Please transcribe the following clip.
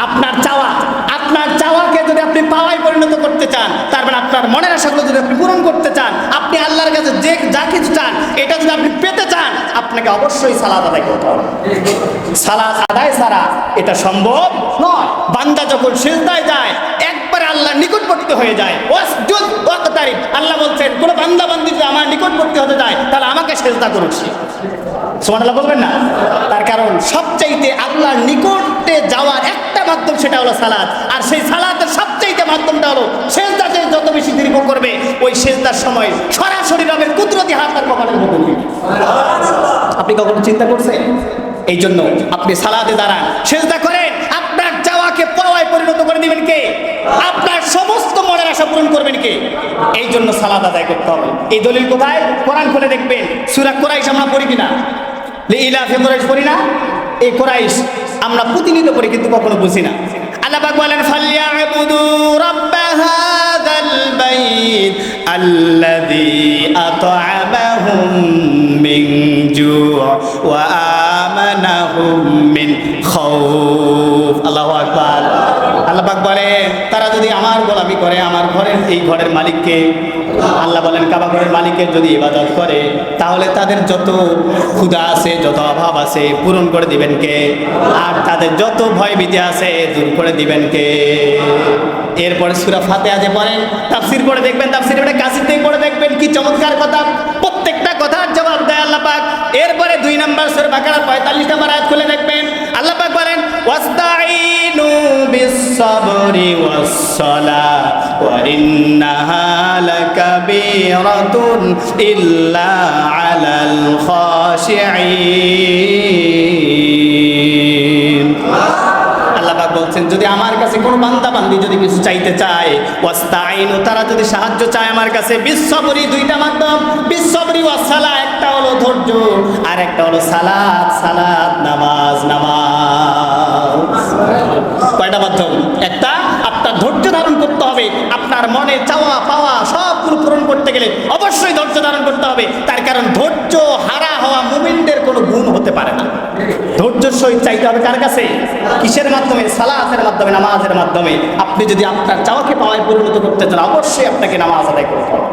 আপনার চাওয়াকে যদি আপনি পাওয়ায় পরিণত করতে চান, তার মানে আপনার মনের আশাগুলো যদি আপনি পূরণ করতে চান, আপনি আল্লাহর কাছে যে যা কিছু চান এটা যদি আপনি পেতে চান, আপনাকে অবশ্যই সালাত আদায় করতে হবে। সালাত আদায় ছাড়া এটা সম্ভব নয়। বান্দা যখন সিজদায় যায় একবারে আল্লাহর নিকটবর্তী হয়ে যায়। ওয়াসজুদ ওয়াকতারিব, আল্লাহ বলছেন কোন বান্দা বান্দি যদি আমার নিকটবর্তী হতে যায় তাহলে আমাকে সিজদা করুক। সুবহানাল্লাহ বলবেন না? তার কারণ সবচাইতে আল্লাহর নিকটে যাওয়ার একটা মাধ্যম, সেটা হলো সালাত। আর সেই সালাতের সবচাইতে মাধ্যমটা হলো সিজদাতে যত বেশি দীর্ঘ করবে ওই সিজদার সময় সরাসরি রবের কুদরতি হাত তার কপালের মধ্যে দিবে। আপনি কখনো চিন্তা করছেন? এই জন্য আপনি সালাতে দাঁড়ান, সিজদা করেন, আপনার চাওয়াকে পাওয়ায় পরিণত করে দিবেন কে? আপনার সমস্ত মনের আশা পূরণ করবেন কে? এই জন্য সালাত আদায় করতে হবে। এই দলিল কোথায়? কোরআন খুলে দেখবেন। সূরা কুরাইশ আমরা পড়ি কিনা? লিইলাফি কুরাইশ পড়ি না? এই কুরাইশ আমরা প্রতিনিয়ত পড়ি কিন্তু কখনো বুঝি না। আল্লাহ পাক বলেন ফালইয়াবুদু রাব্ব হাযাল বাইত আল্লাযী আত'আমাহুম মিন জু' ওয়া আমানাহুম মিন খাউফ। আল্লাহু আকবার। আল্লাহ পাক বলেন তারা যদি আমার গোলামি করে, আমার ঘরের এই ঘরের মালিককে, আল্লাহ বলেন কাবা ঘরের মালিকের যদি ইবাদত করে, তাহলে তাদের যত ক্ষুধা আছে, যত অভাব আছে পূরণ করে দিবেন কে? আর তাদের যত ভয় ভীতি আছে দূর করে দিবেন কে? এরপরে সূরা ফাতিহা যে পড়েন, তাফসীর করে দেখবেন, তাফসীর মানে কাসির থেকে পড়ে দেখবেন কি চমৎকার কথা, প্রত্যেকটা কথার জবাব দেয় আল্লাহ পাক। এরপরে 2 নম্বর সূরা বাকারা 45 নম্বর আয়াত খুলে দেখবেন, আল্লাহ পাক বলেন ওয়াস্তাঈনু বিস-সাবরি ওয়াস-সালাহ ওয়া ইন্নাহা লাকাবীরাতুন ইল্লা আলাল খাশিঈন। আল্লাহ পাক বলছেন যদি আমার কাছে কোনো বান্দা বান্দি যদি কিছু চাইতে চায়, ওয়াস্তাঈনু তারা যদি সাহায্য চায় আমার কাছে, বিস-সাবরি দুইটা মাধ্যম, বিস-সাবরি ওয়াস-সালাহ, একটা হলো ধৈর্য আর একটা হলো সালাত, সালাত নামাজ, নামাজ। কয়টা মাধ্যম? একটা, আপনার ধৈর্য ধারণ করতে হবে। আপনার মনে চাওয়া পাওয়া সবগুলো পূরণ করতে গেলে অবশ্যই ধৈর্য ধারণ করতে হবে। তার কারণ ধৈর্য হারা হওয়া মুমিনদের কোনো গুণ হতে পারে না। ধৈর্যের সহিত চাইতে হবে কার কাছে? কিসের মাধ্যমে? সালাতের মাধ্যমে, নামাজের মাধ্যমে। আপনি যদি আপনার চাওয়াকে পাওয়ায় পরিণত করতে চান অবশ্যই আপনাকে নামাজ আদায় করতে হবে।